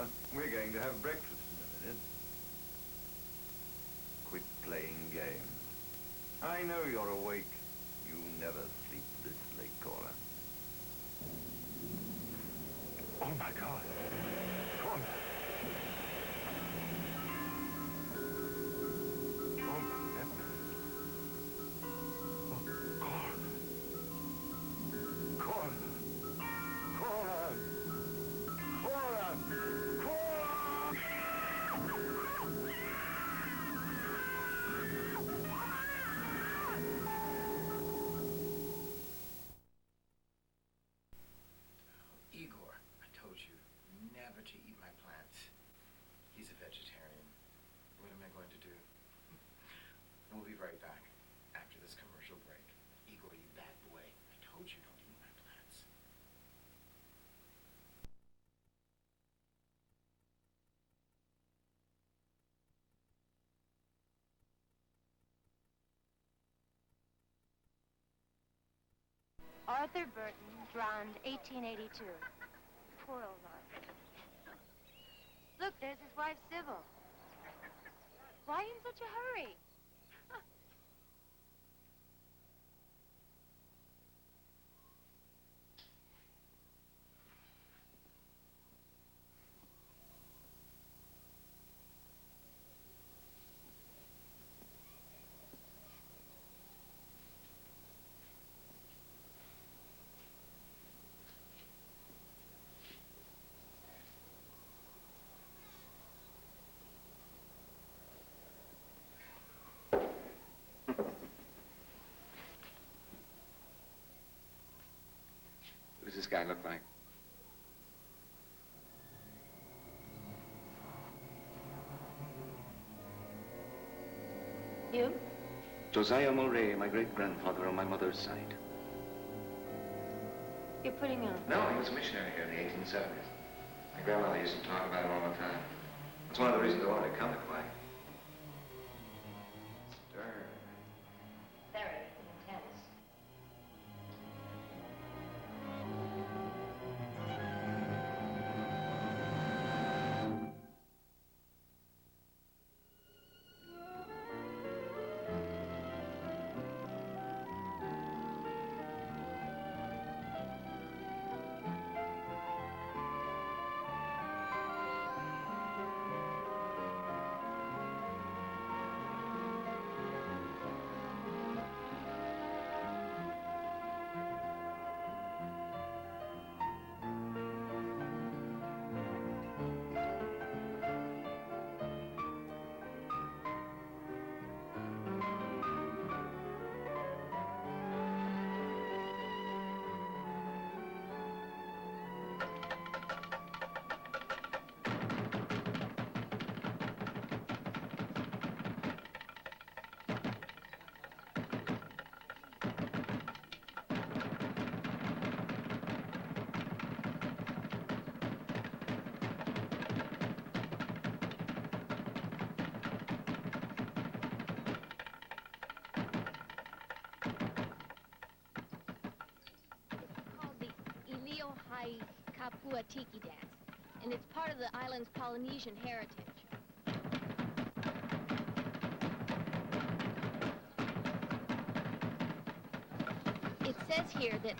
Caller. We're going to have breakfast in a minute. Quit playing games. I know you're awake. You never sleep this late, Caller. Oh, my God. Caller. Oh, my heavens. Oh, Caller. Caller. Caller. Caller. Igor, I told you never to eat my plants. He's a vegetarian. What am I going to do? We'll be right back after this commercial break. Igor, you bad boy. I told you don't eat my plants. Arthur Burton, drowned 1882. Poor old Arthur. Look, there's his wife, Sybil. Why in such a hurry? What does this guy look like? You? Josiah Mulray, my great-grandfather on my mother's side. You're putting on. No, he was a missionary here in the 1870s. My grandmother used to talk about him all the time. That's one of the reasons I wanted to come to Kauai. Stern. Very intense. Kapua Tiki dance, and it's part of the island's Polynesian heritage. It says here that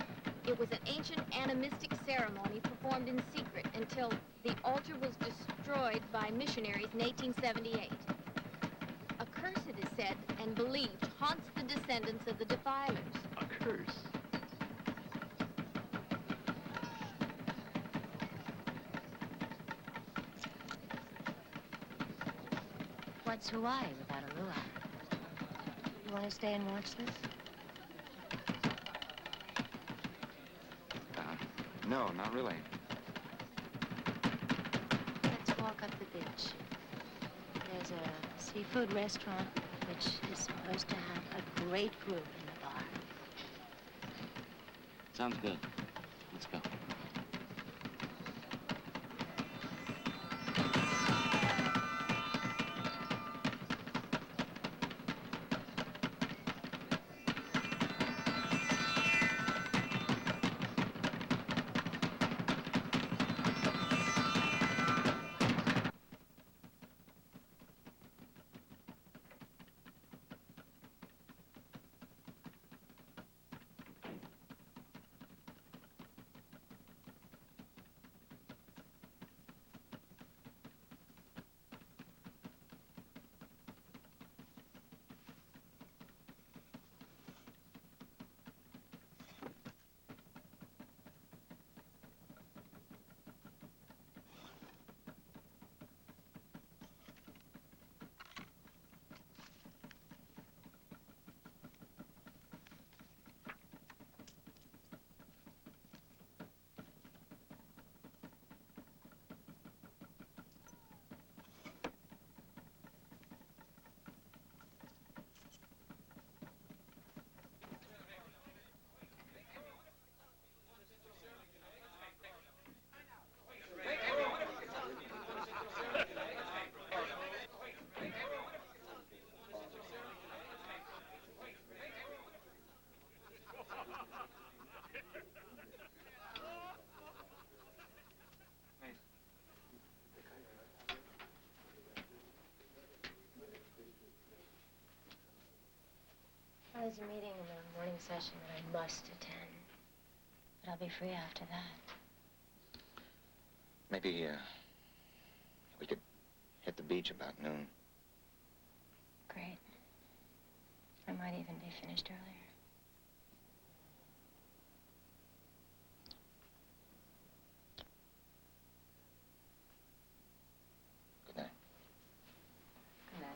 it was an ancient animistic ceremony performed in secret until the altar was destroyed by missionaries in 1878. A curse, it is said and believed, haunts the descendants of the defilers. A curse? What's Hawaii without a luau? You want to stay and watch this? No, not really. Let's walk up the beach. There's a seafood restaurant which is supposed to have a great group in the bar. Sounds good. Let's go. There's a meeting in the morning session that I must attend. But I'll be free after that. Maybe, we could hit the beach about noon. Great. I might even be finished earlier. Good night. Good night.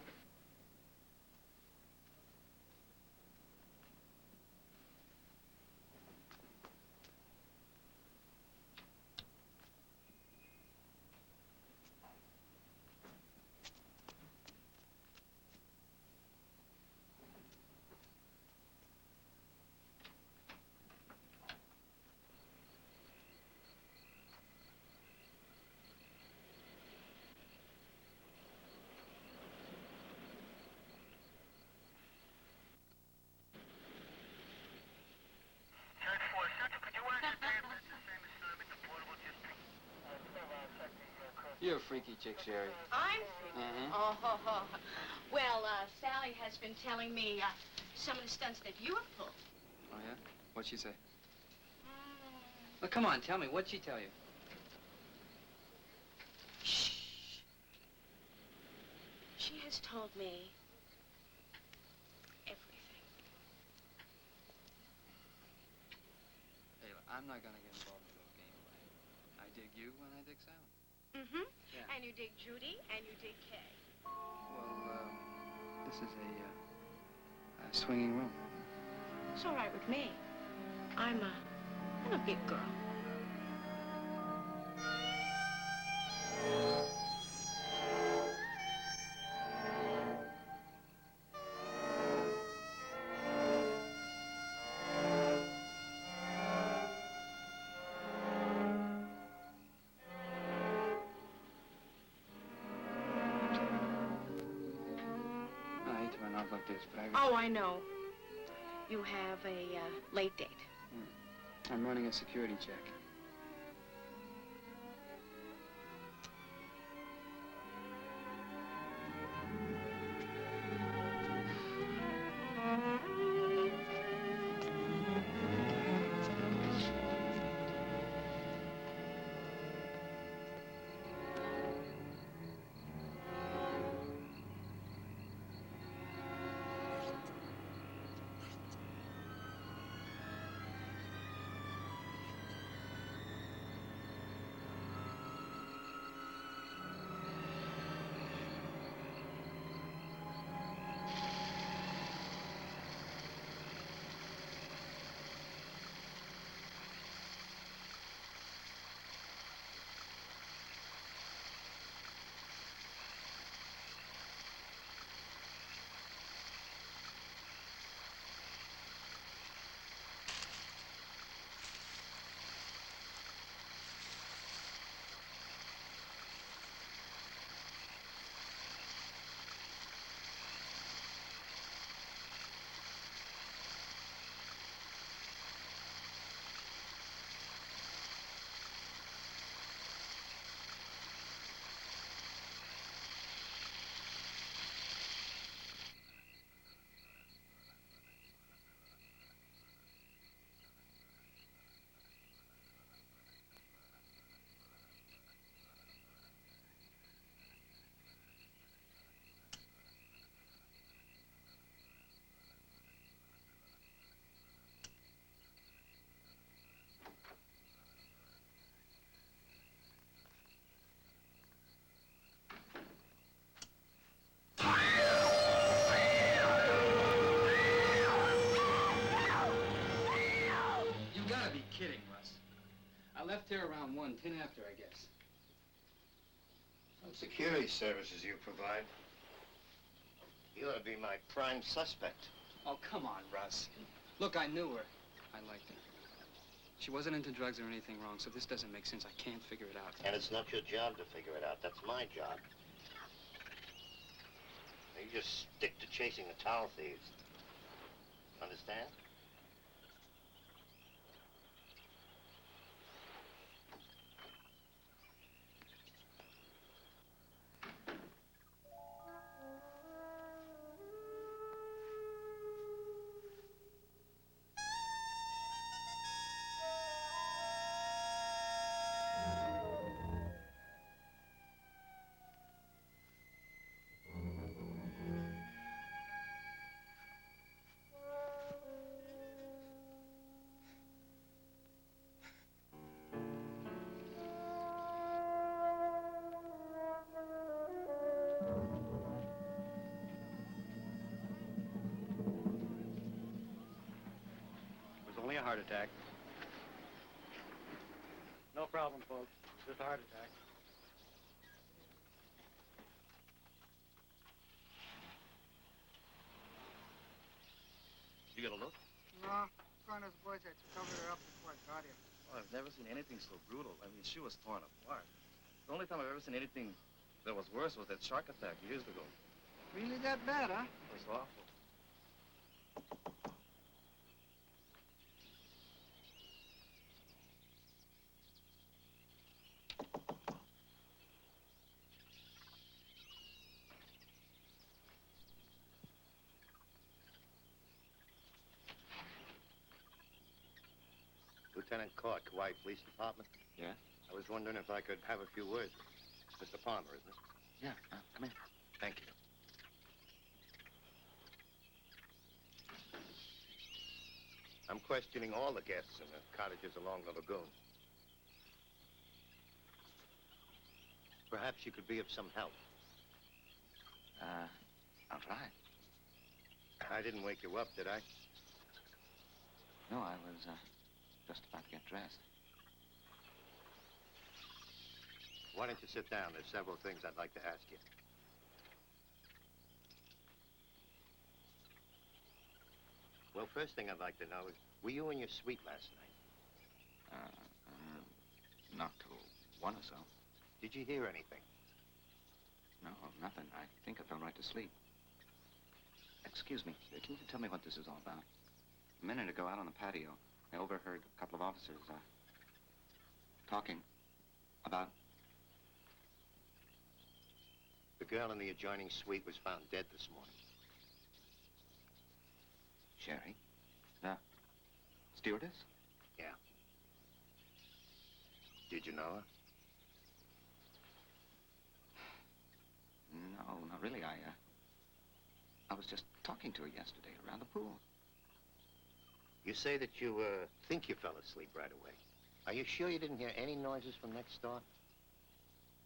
You're a freaky chick, Sherry. I'm freaky? Mm-hmm. Oh, well, Sally has been telling me some of the stunts that you have pulled. Oh, yeah? What'd she say? Well, come on, tell me. What'd she tell you? Shh. She has told me everything. Hey, look, I'm not gonna get involved in a little gameplay. I dig you when I dig Sally. Mm-hmm. Yeah. And you dig Judy, and you dig Kay. Well, this is a swinging room. It's all right with me. I'm a big girl. I hate to run off like this, but Oh, I know. You have a late date. I'm running a security check. You gotta be kidding, Russ. I left here around 1, 10 after, I guess. Some security services you provide. You ought to be my prime suspect. Oh, come on, Russ. Look, I knew her. I liked her. She wasn't into drugs or anything wrong, so this doesn't make sense. I can't figure it out. And it's not your job to figure it out. That's my job. You just stick to chasing the towel thieves. Understand? heart attack. No problem, folks. Just a heart attack. You get a look? No, one of the boys had covered her up before I got here. Oh, I've never seen anything so brutal. I mean, she was torn apart. The only time I've ever seen anything that was worse was that shark attack years ago. Really that bad, huh? It was awful. Lieutenant Court, Kauai Police Department. Yeah? I was wondering if I could have a few words with Mr. Palmer, isn't it? Yeah, come in. Thank you. I'm questioning all the guests in the cottages along the lagoon. Perhaps you could be of some help. I'll try. I didn't wake you up, did I? No, I was, just about to get dressed. Why don't you sit down? There's several things I'd like to ask you. Well, first thing I'd like to know is, were you in your suite last night? Not till 1 or so. Did you hear anything? No, nothing. I think I fell right to sleep. Excuse me, can you tell me what this is all about? A minute ago, out on the patio, I overheard a couple of officers, talking about... The girl in the adjoining suite was found dead this morning. Sherry? The stewardess? Yeah. Did you know her? No, not really. I was just talking to her yesterday around the pool. You say that you, think you fell asleep right away. Are you sure you didn't hear any noises from next door?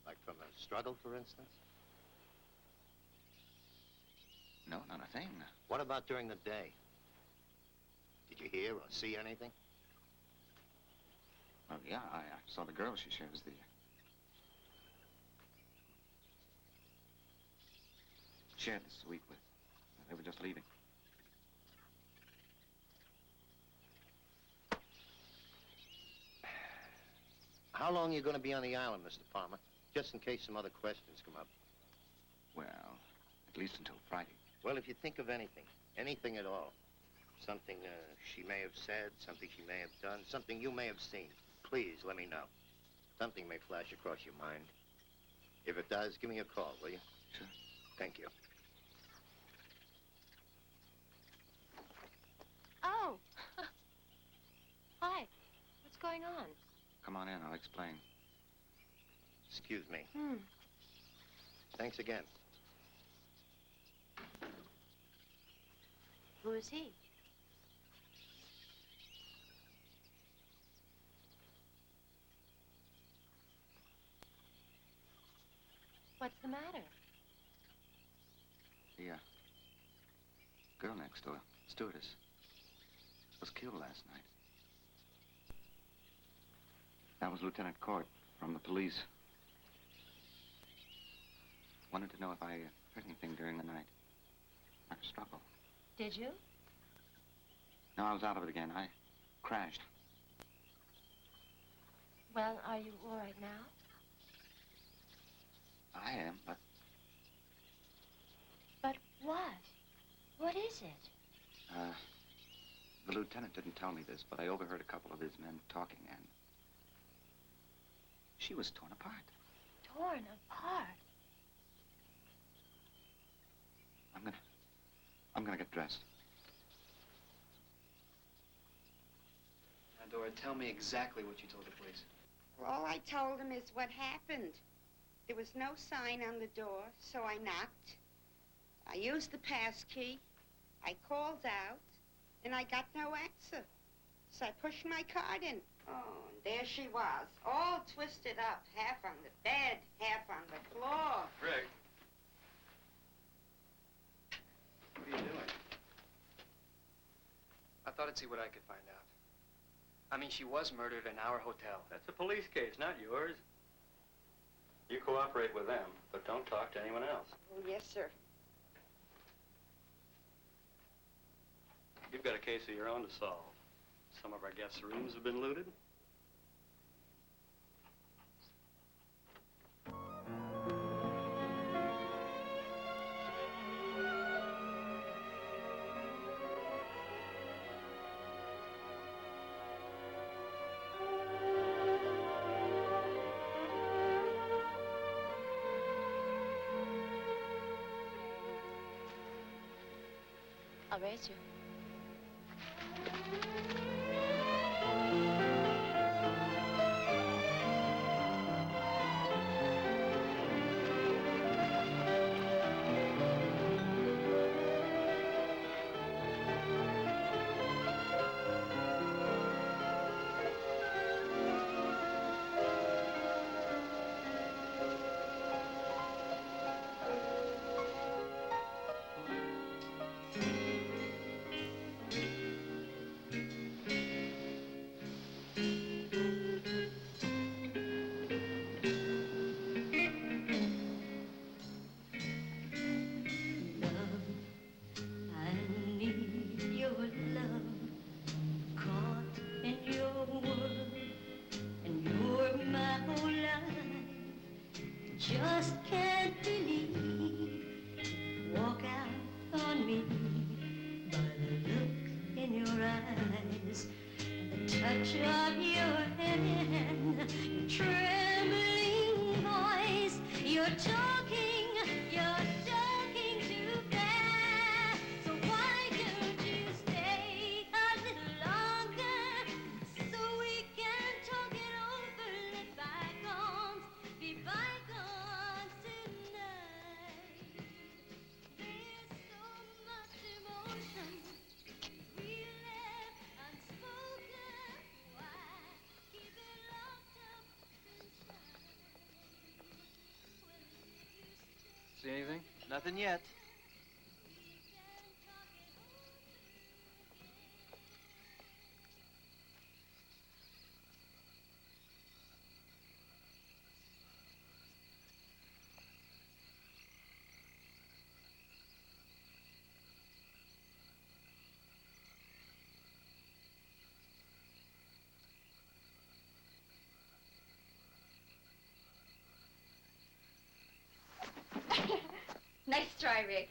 Like from a struggle, for instance? No, not a thing. What about during the day? Did you hear or see anything? Well, yeah, I saw the girl she shares the... shared the suite with. They were just leaving. How long are you going to be on the island, Mr. Palmer? Just in case some other questions come up. Well, at least until Friday. Well, if you think of anything, anything at all, something she may have said, something she may have done, something you may have seen, please let me know. Something may flash across your mind. If it does, give me a call, will you? Sure. Thank you. Oh. Hi. What's going on? Come on in, I'll explain. Excuse me. Hmm. Thanks again. Who is he? What's the matter? The, girl next door, stewardess, was killed last night. That was Lieutenant Court from the police. Wanted to know if I heard anything during the night. Like a struggle. Did you? No, I was out of it again. I crashed. Well, are you all right now? I am, but... But what? What is it? The lieutenant didn't tell me this, but I overheard a couple of his men talking, and... she was torn apart. Torn apart? I'm gonna get dressed. Now, Dora, tell me exactly what you told the police. Well, all I told him is what happened. There was no sign on the door, so I knocked. I used the pass key. I called out, and I got no answer. So I pushed my card in. Oh, and there she was, all twisted up, half on the bed, half on the floor. Rick. What are you doing? I thought I'd see what I could find out. I mean, she was murdered in our hotel. That's a police case, not yours. You cooperate with them, but don't talk to anyone else. Oh, yes, sir. You've got a case of your own to solve. Some of our guests' rooms have been looted. I'll raise you. Just can't believe, walk out on me by the look in your eyes, the touch of your hand, your trembling voice, you're talking too fast, so why don't you stay a little longer, so we can talk it over, let bygones be bygones tonight. There's so much emotion we left unspoken. Why keep it locked up inside? See anything? Nothing yet. Nice try, Rick.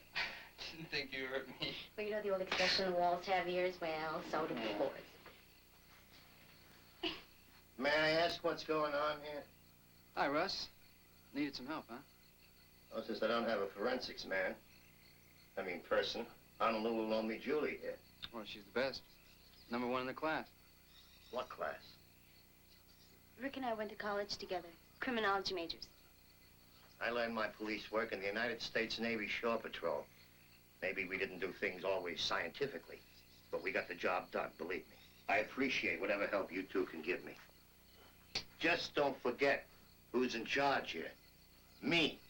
Didn't think you hurt me. Well, you know the old expression, the walls have ears? Well, so do the floors. May I ask what's going on here? Hi, Russ. Needed some help, huh? Oh, since I don't have a forensics man, person, Honolulu loaned me Julie here. Well, she's the best. #1 in the class. What class? Rick and I went to college together. Criminology majors. I learned my police work in the United States Navy Shore Patrol. Maybe we didn't do things always scientifically, but we got the job done, believe me. I appreciate whatever help you two can give me. Just don't forget who's in charge here. Me.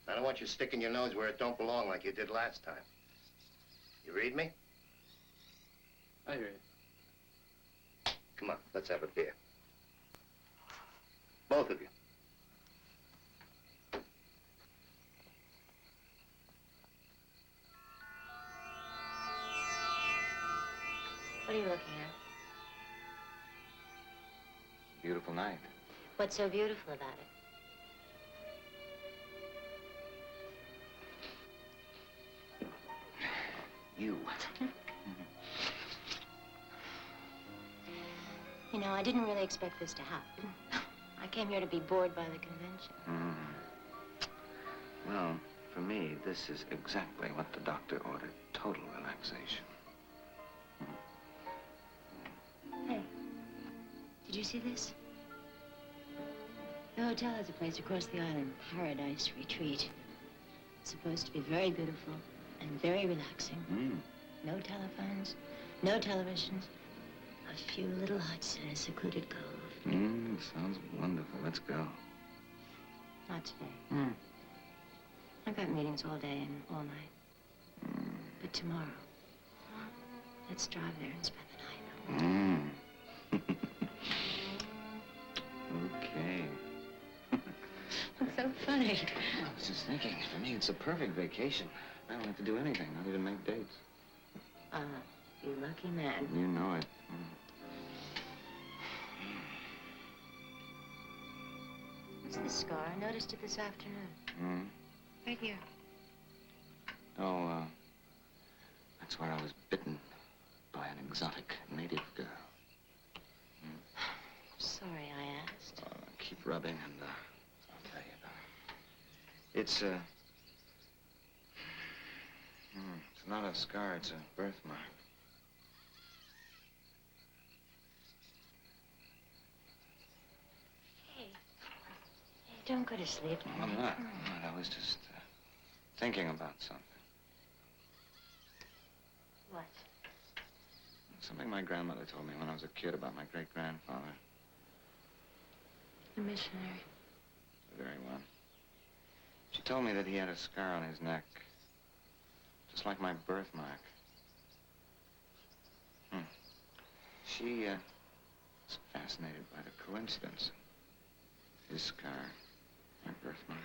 I don't want you sticking your nose where it don't belong like you did last time. You read me? I hear you. Come on, let's have a beer. Both of you. What are you looking at? Beautiful night. What's so beautiful about it? You. You know, I didn't really expect this to happen. I came here to be bored by the convention. Well, for me, this is exactly what the doctor ordered. Total relaxation. Hey, did you see this? The hotel has a place across the island, Paradise Retreat. It's supposed to be very beautiful and very relaxing. No telephones, no televisions, a few little huts in a secluded cove. Sounds wonderful. Let's go. Not today. I've got meetings all day and all night. But tomorrow, let's drive there and spend the night. funny. I was just thinking, for me, it's a perfect vacation. I don't have to do anything, not even make dates. You lucky man. You know it. What's the scar? I noticed it this afternoon. Right here. Oh, that's where I was bitten by an exotic native girl. Sorry I asked. Keep rubbing and, I'll tell you about it. It's not a scar, it's a birthmark. Hey, don't go to sleep. I'm not. I was just thinking about something. What? Something my grandmother told me when I was a kid about my great-grandfather. A missionary. The very one. She told me that he had a scar on his neck, just like my birthmark. She was fascinated by the coincidence. His scar, my birthmark.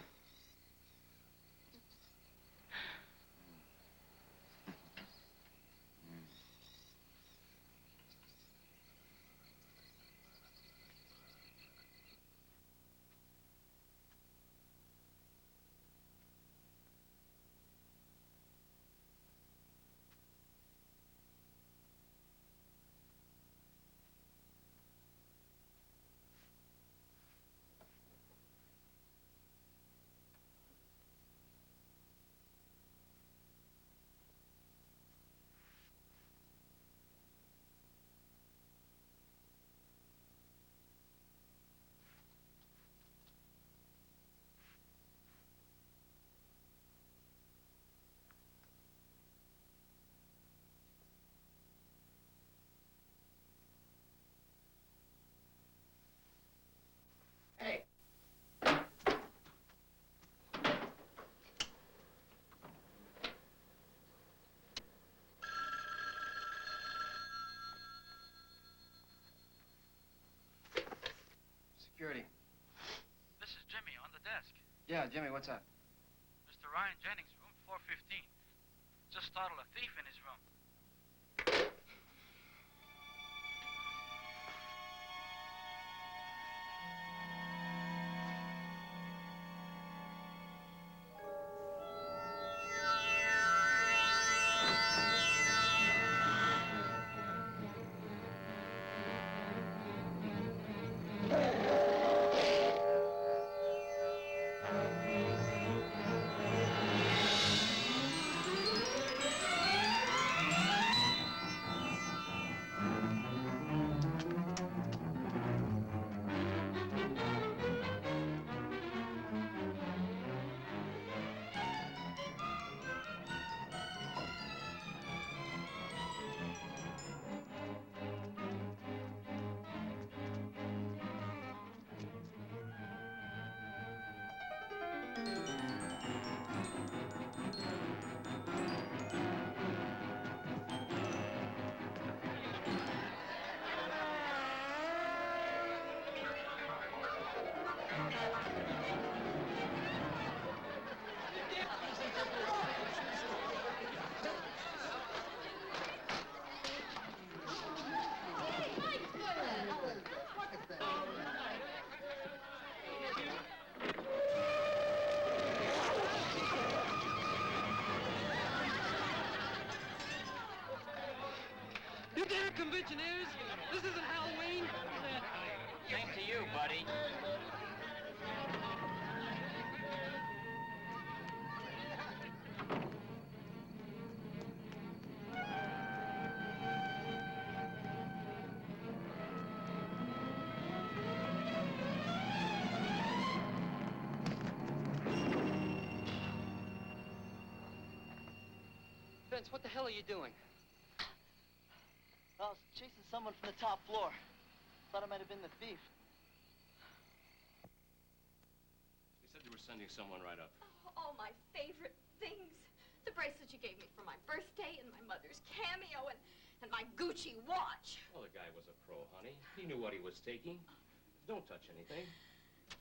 Hey. Security. This is Jimmy on the desk. Yeah, Jimmy, what's up? Mr. Ryan Jennings, room 415. Just startled a thief in his room. You damn conventioneers! This isn't Halloween! Same to you, buddy. Vince, what the hell are you doing? I was chasing someone from the top floor. Thought it might have been the thief. You said you were sending someone right up. All my favorite things. The bracelet you gave me for my birthday and my mother's cameo and my Gucci watch. Well, the guy was a pro, honey. He knew what he was taking. Don't touch anything.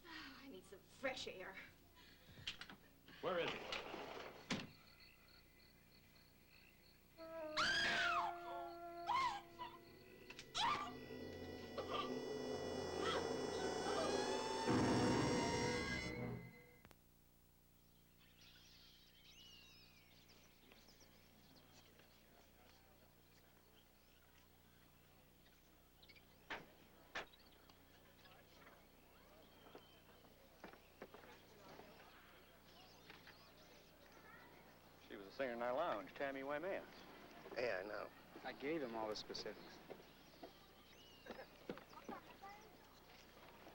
I need some fresh air. Where is he? She was a singer in our lounge, Tammy Waymea. Yeah, I know. I gave him all the specifics.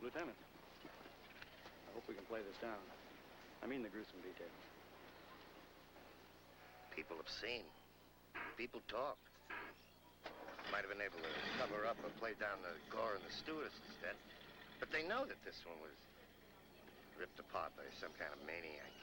Lieutenant, I hope we can play this down. I mean the gruesome details. People have seen. People talk. Might have been able to cover up or play down the gore and the stewardess's death. But they know that this one was ripped apart by some kind of maniac.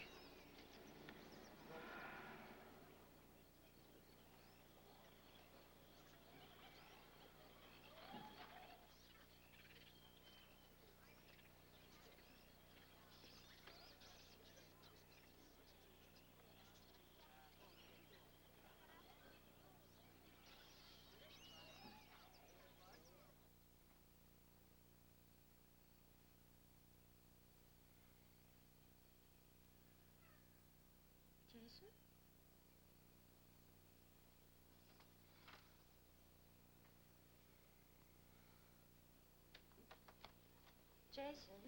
Jason? Jason?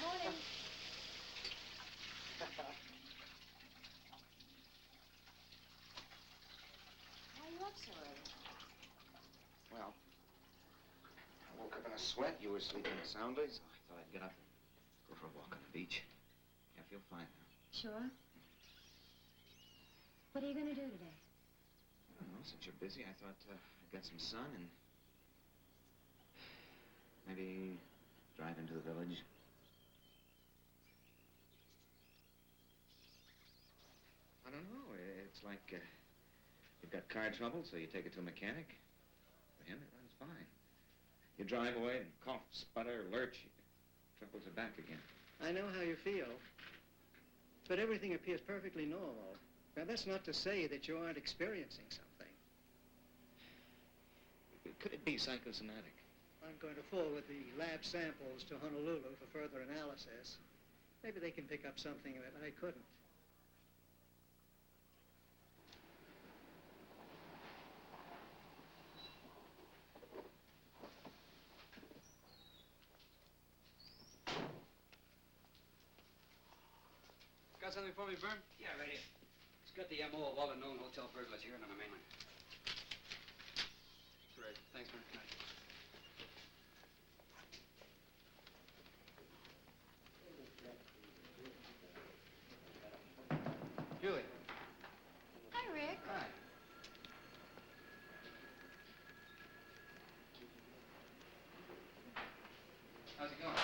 Morning. Why are you up so early? Well, I woke up in a sweat. You were sleeping soundly, so I thought I'd get up and go for a walk on the beach. Yeah, I feel fine now. Sure. What are you going to do today? I don't know. Since you're busy, I thought I'd get some sun and maybe drive into the village. I don't know. It's like you've got car trouble, so you take it to a mechanic. For him, it runs fine. You drive away and cough, sputter, lurch, troubles are back again. I know how you feel, but everything appears perfectly normal. Now, that's not to say that you aren't experiencing something. Could it be psychosomatic? I'm going to forward the lab samples to Honolulu for further analysis. Maybe they can pick up something that I couldn't. Got something for me, Vern? Yeah, right here. It's got the MO of all the known hotel burglars here and on the mainland. Great. Thanks, Vern. Good night. Julie. Hi, Rick. Hi. How's it going?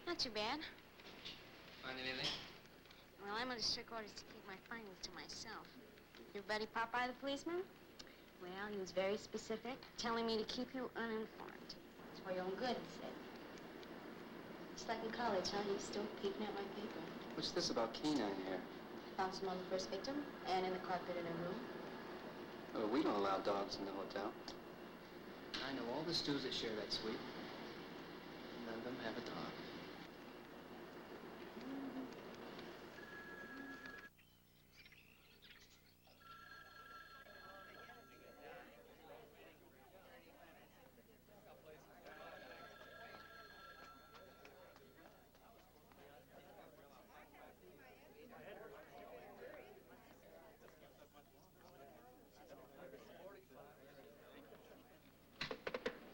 Not too bad. Find anything? Well, I'm under strict orders to keep my findings to myself. Your buddy Popeye the policeman? Well, he was very specific, telling me to keep you uninformed. It's for your own good, he said. Just like in college, huh? He's still peeping at my paper. What's this about canine hair? Found some on the first victim and in the carpet in her room. Oh, we don't allow dogs in the hotel. I know all the stews that share that suite. None of them have a dog.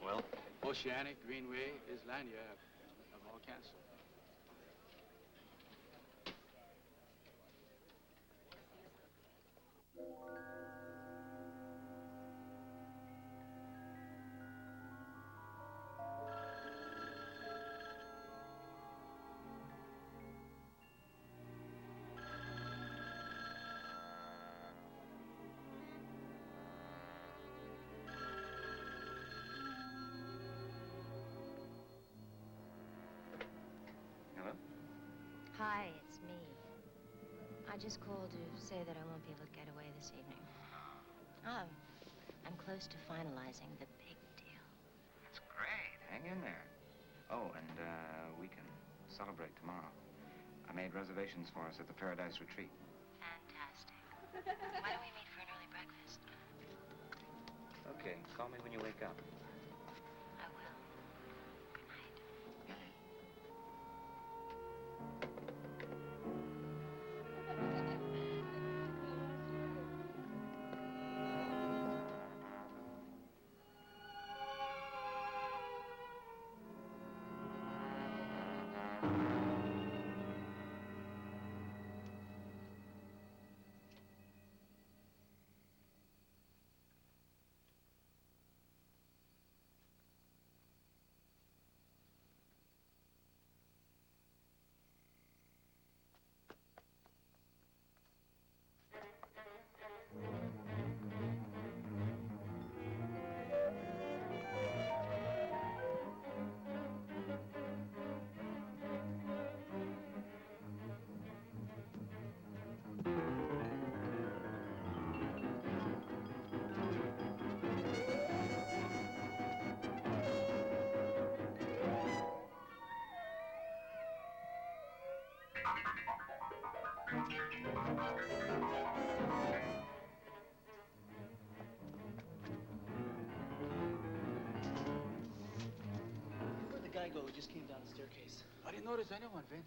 Well? Oceanic, Greenway, Islania have all canceled. Hi, it's me. I just called to say that I won't be able to get away this evening. Oh, I'm close to finalizing the big deal. That's great. Hang in there. Oh, and we can celebrate tomorrow. I made reservations for us at the Paradise Retreat. Fantastic. Why don't we meet for an early breakfast? Okay, call me when you wake up. I will. Good night. Where'd the guy go who just came down the staircase? I didn't notice anyone, Vince.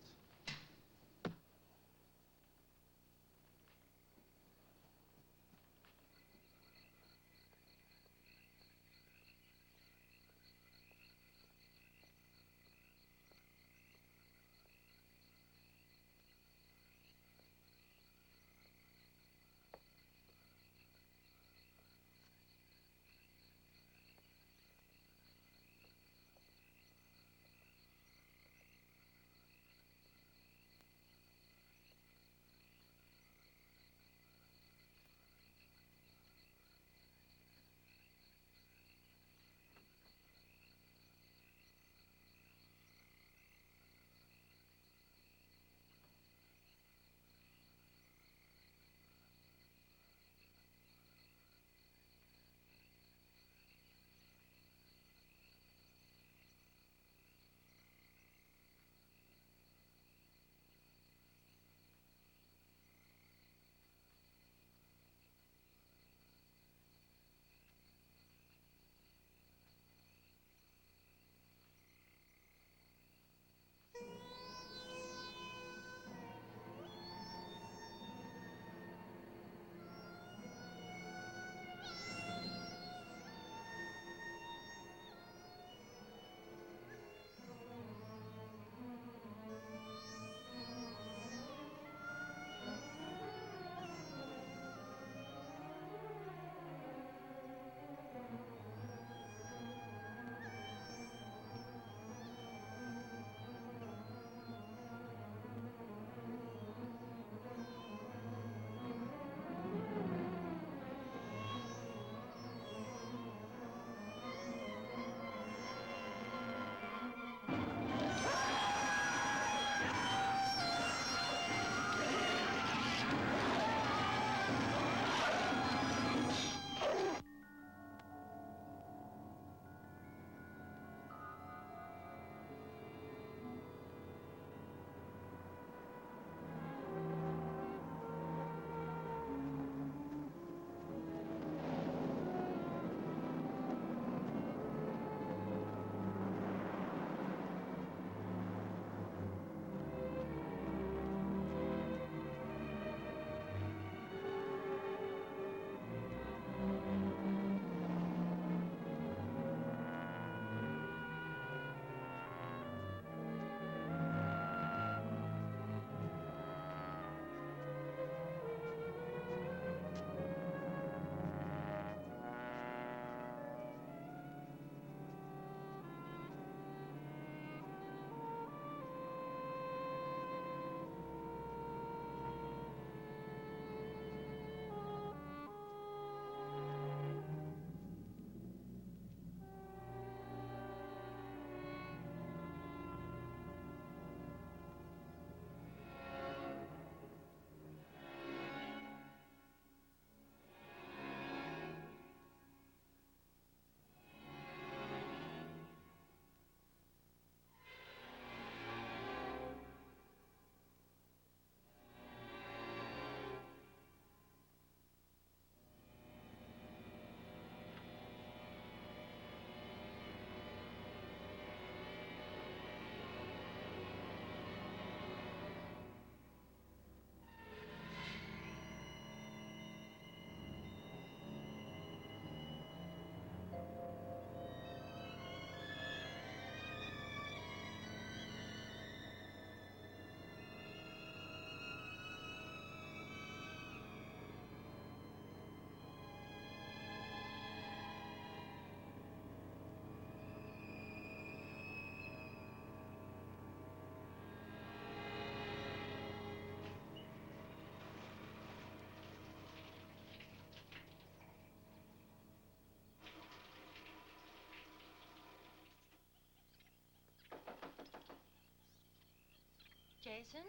Jason?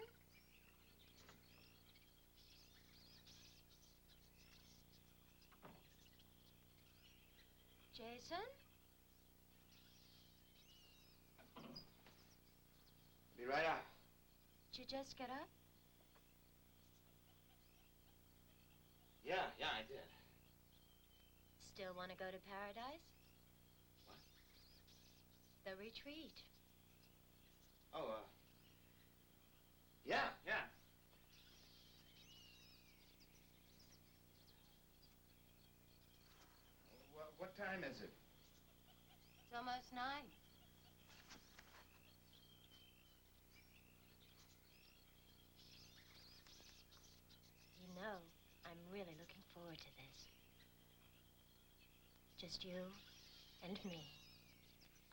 Jason? Be right out. Did you just get up? Yeah, I did. Still want to go to paradise? What? The retreat. Oh, yeah. What time is it? It's almost 9. You know, I'm really looking forward to this. Just you and me,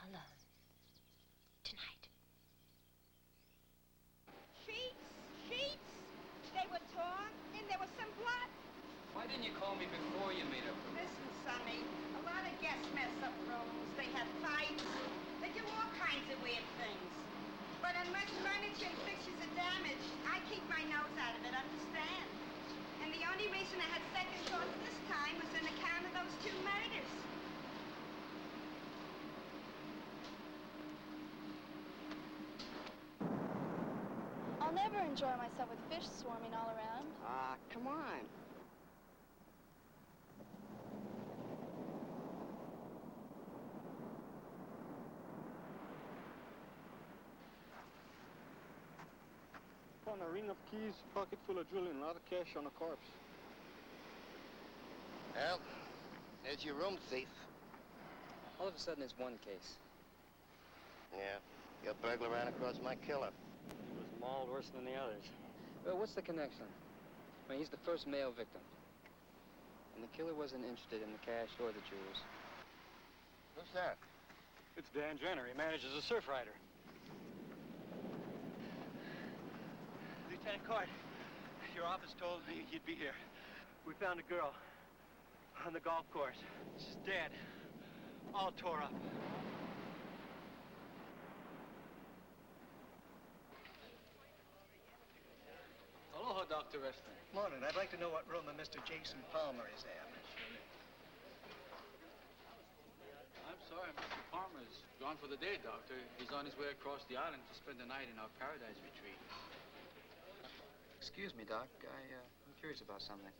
alone, tonight. Sheets. They were torn, and there was some blood. Why didn't you call me before you made up the room? Listen, Sonny, a lot of guests mess up rooms. They have fights. They do all kinds of weird things. But unless furniture and fixtures are damaged, I keep my nose out of it, understand? And the only reason I had second thoughts this time was on account of those 2 murders. I'll never enjoy myself with fish swarming all around. Ah, come on. Found a ring of keys, pocket full of jewelry, and a lot of cash on the corpse. Well, there's your room thief. All of a sudden, it's one case. Yeah, your burglar ran across my killer. He was mauled worse than the others. Well, what's the connection? I mean, he's the first male victim. And the killer wasn't interested in the cash or the jewels. Who's that? It's Dan Jenner. He manages a surf rider. Lieutenant Card, your office told me you'd be here. We found a girl on the golf course. She's dead. All tore up. Aloha, Dr. Reston. Morning. I'd like to know what room Mr. Jason Palmer is in. I'm sorry, Mr. Palmer's gone for the day, Doctor. He's on his way across the island to spend the night in our paradise retreat. Excuse me, Doc. I'm curious about something.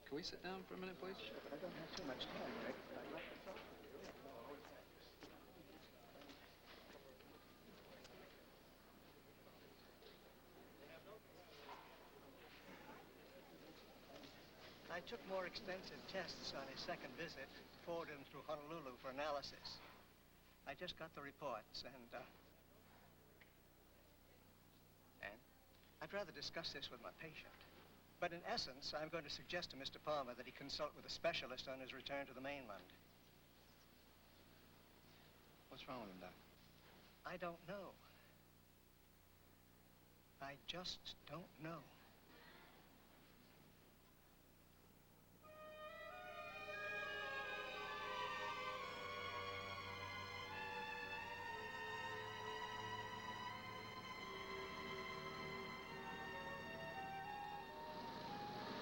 Can we sit down for a minute, please? Sure, but I don't have too much time, Rick. I'd like to talk to you. I took more extensive tests on his second visit, forwarded him through Honolulu for analysis. I just got the reports, and I'd rather discuss this with my patient. But in essence, I'm going to suggest to Mr. Palmer that he consult with a specialist on his return to the mainland. What's wrong with him, Doc? I don't know. I just don't know.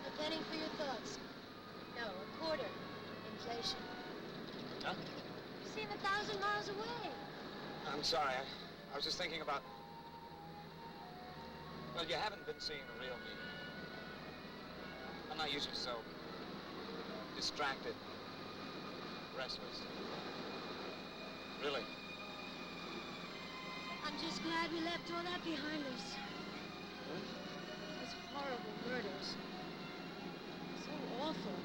A penny for your thoughts. No, a quarter. Inflation. Huh? You seem 1,000 miles away. I'm sorry. I was just thinking about... Well, you haven't been seeing the real me. I'm not usually so distracted, restless. Really. I'm just glad we left all that behind us. Those horrible murders. So awful.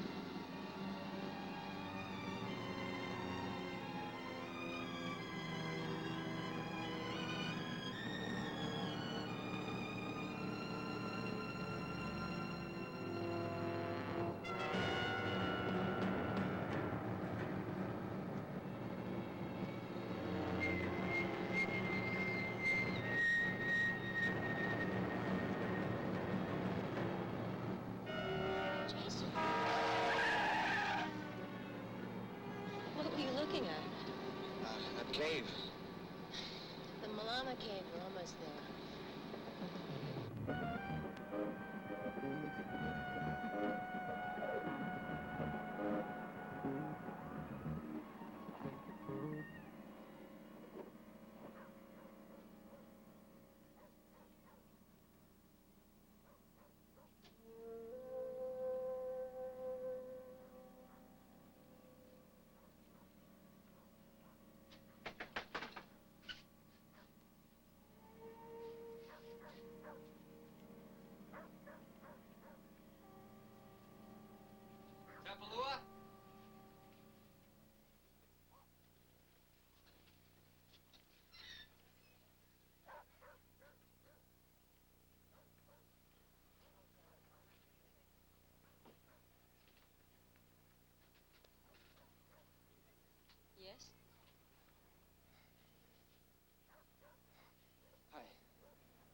Jason. What were you looking at? That cave. The Malama Cave. We're almost there.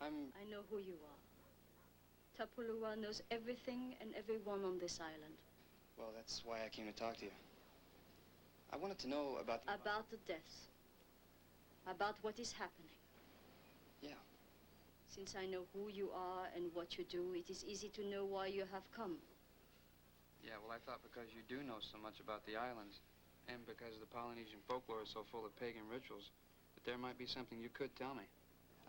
I know who you are. Tapulua knows everything and everyone on this island. Well, that's why I came to talk to you. I wanted to know about the... About the deaths. About what is happening. Yeah. Since I know who you are and what you do, it is easy to know why you have come. Yeah, well, I thought because you do know so much about the islands, and because the Polynesian folklore is so full of pagan rituals, that there might be something you could tell me.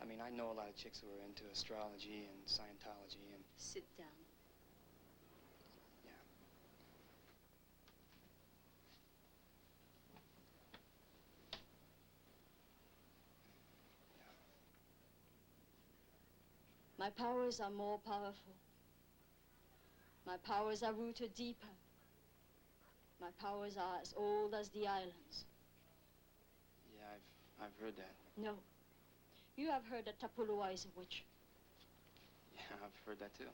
I mean, I know a lot of chicks who are into astrology and Scientology and... Sit down. Yeah. My powers are more powerful. My powers are rooted deeper. My powers are as old as the islands. Yeah, I've heard that. No. You have heard that Tapulua is a witch. Yeah, I've heard that too.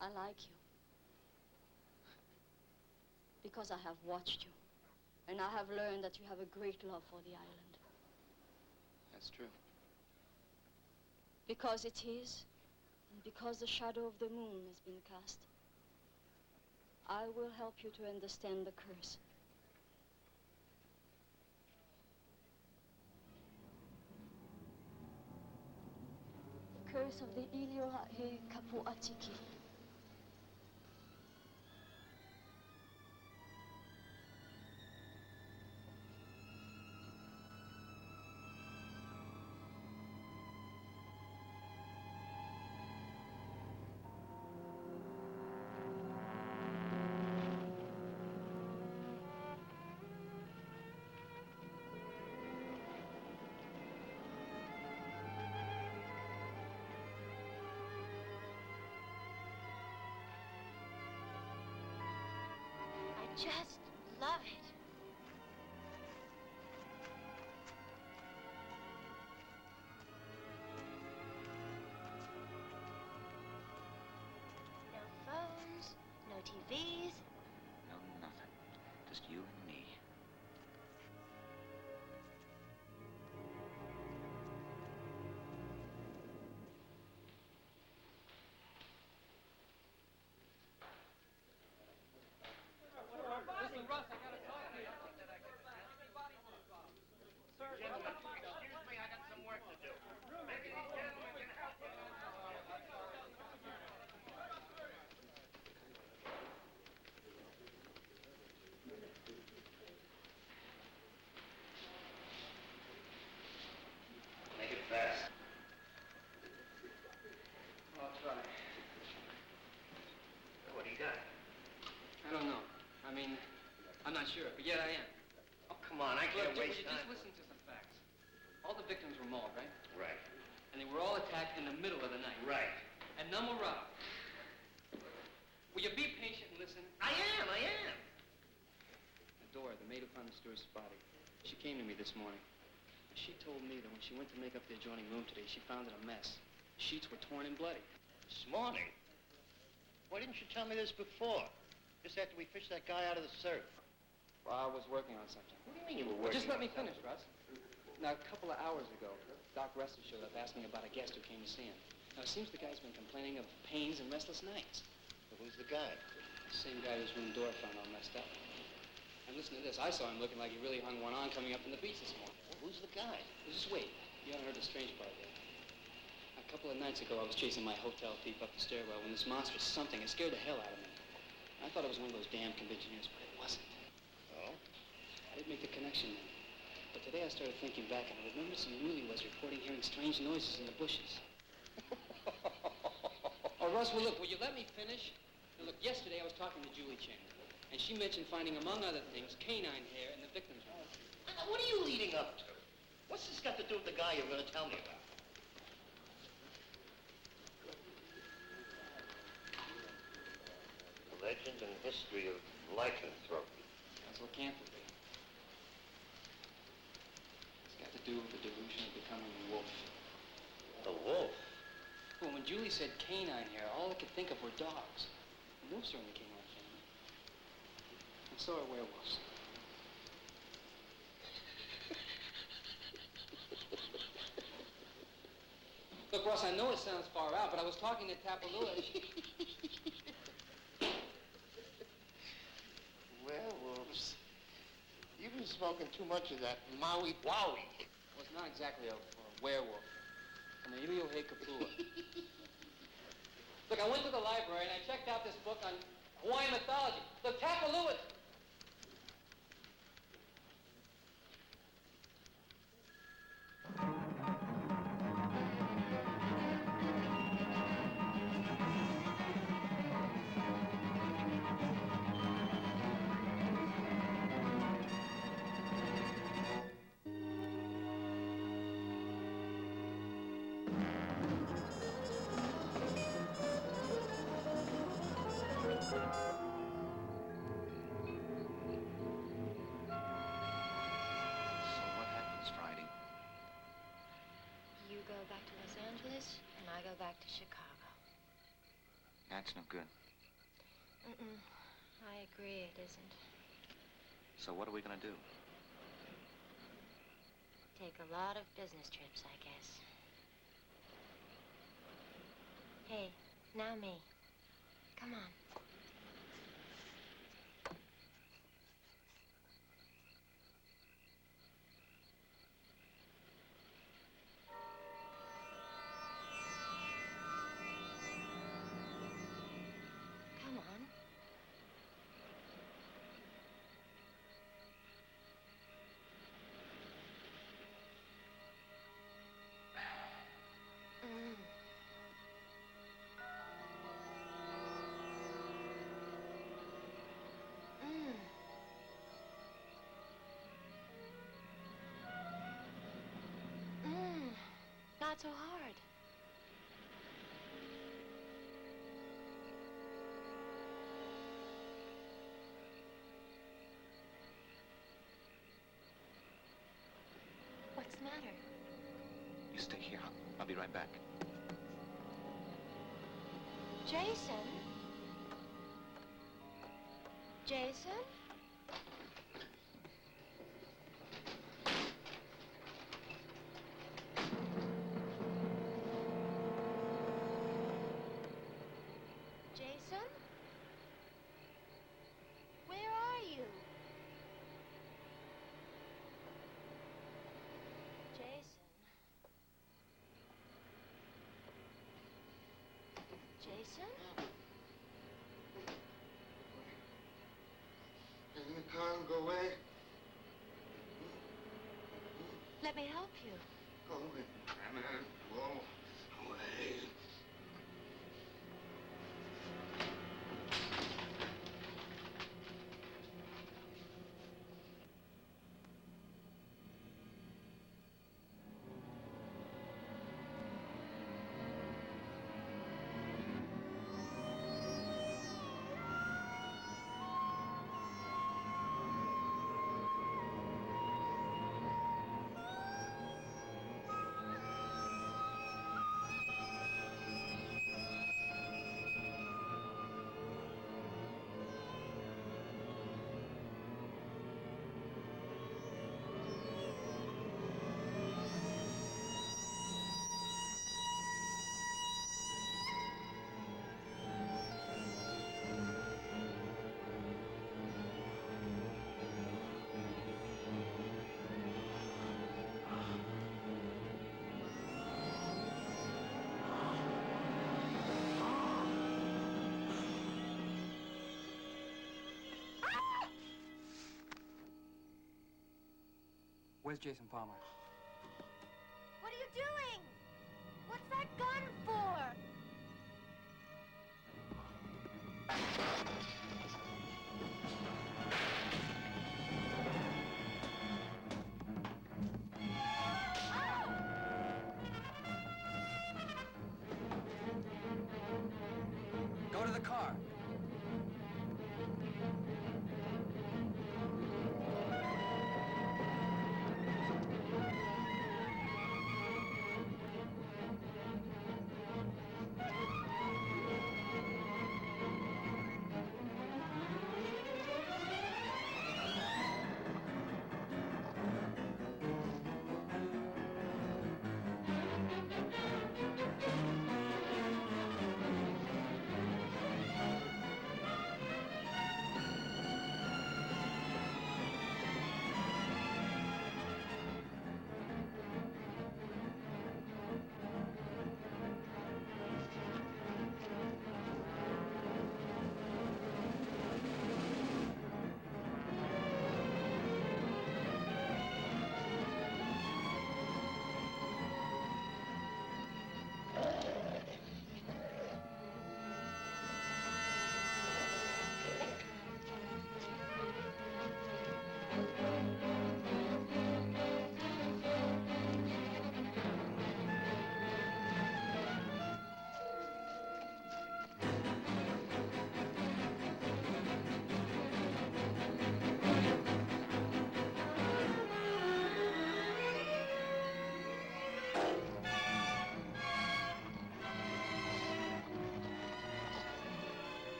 I like you. Because I have watched you. And I have learned that you have a great love for the island. That's true. Because it is, and because the shadow of the moon has been cast, I will help you to understand the curse. The curse of the Iliohae Kapuatiki. I just love it. No phones, no TVs. No, nothing. Just you and me. Listen, Russ, I gotta talk to you. Gentlemen, excuse me, I got some work to do. Maybe these gentlemen can help you. Make it fast. I'll try. What do you got? I don't know. I mean, I'm not sure, but yet I am. Oh, come on, I can't Look, waste just time. listen to some facts. All the victims were mauled, right? Right. And they were all attacked in the middle of the night. Right. And none were robbed. Will you be patient and listen? I am. Dora, the maid who found the steward's body, she came to me this morning. She told me that when she went to make up the adjoining room today, she found it a mess. The sheets were torn and bloody. This morning? Why didn't you tell me this before? Just after we fished that guy out of the surf. Well, I was working on something. What do you mean you were working? Just let me on something? finish, Russ. Now, a couple of hours ago, Doc Russell showed up asking about a guest who came to see him. Now, it seems the guy's been complaining of pains and restless nights. Well, who's the guy? The same guy whose room Dora found all messed up. And listen to this. I saw him looking like he really hung one on coming up from the beach this morning. Well, who's the guy? Just wait. You haven't heard the strange part yet. A couple of nights ago, I was chasing my hotel thief up the stairwell when this monstrous something, it scared the hell out of me. I thought it was one of those damn conventioneers, but it wasn't. Oh? I didn't make the connection then. But today I started thinking back, and I remembered some newlyweds reporting hearing strange noises in the bushes. Oh, Russ, well, look, will you let me finish? Now, look, yesterday I was talking to Julie Chandler, and she mentioned finding, among other things, canine hair in the victim's room. What are you leading up to? What's this got to do with the guy you're going to tell me about? The legend and history of lycanthropy. That's lycanthropy. It's got to do with the delusion of becoming a wolf. A wolf? Well, when Julie said canine hair, all I could think of were dogs. Wolves are in the canine family. So are werewolves. Look, Ross, I know it sounds far out, but I was talking to Tapalua. Werewolves. You've been smoking too much of that Maui Wowie. Well, it's not exactly a werewolf. I mean, Ilio He Kapua. Look, I went to the library and I checked out this book on Hawaiian mythology. Look, Tapalua. So what happens Friday? You go back to Los Angeles, and I go back to Chicago. That's no good. I agree, it isn't. So what are we gonna do? Take a lot of business trips, I guess. Hey, now me. Come on. Come on. Not so hard. What's the matter? You stay here. I'll be right back. Jason? Jason? Jason? Where are you? Jason? Jason? Isn't the car go away? Let me help you. Go away. Go away. Where's Jason Palmer? What are you doing? What's that gun for? Go to the car.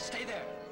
Stay there.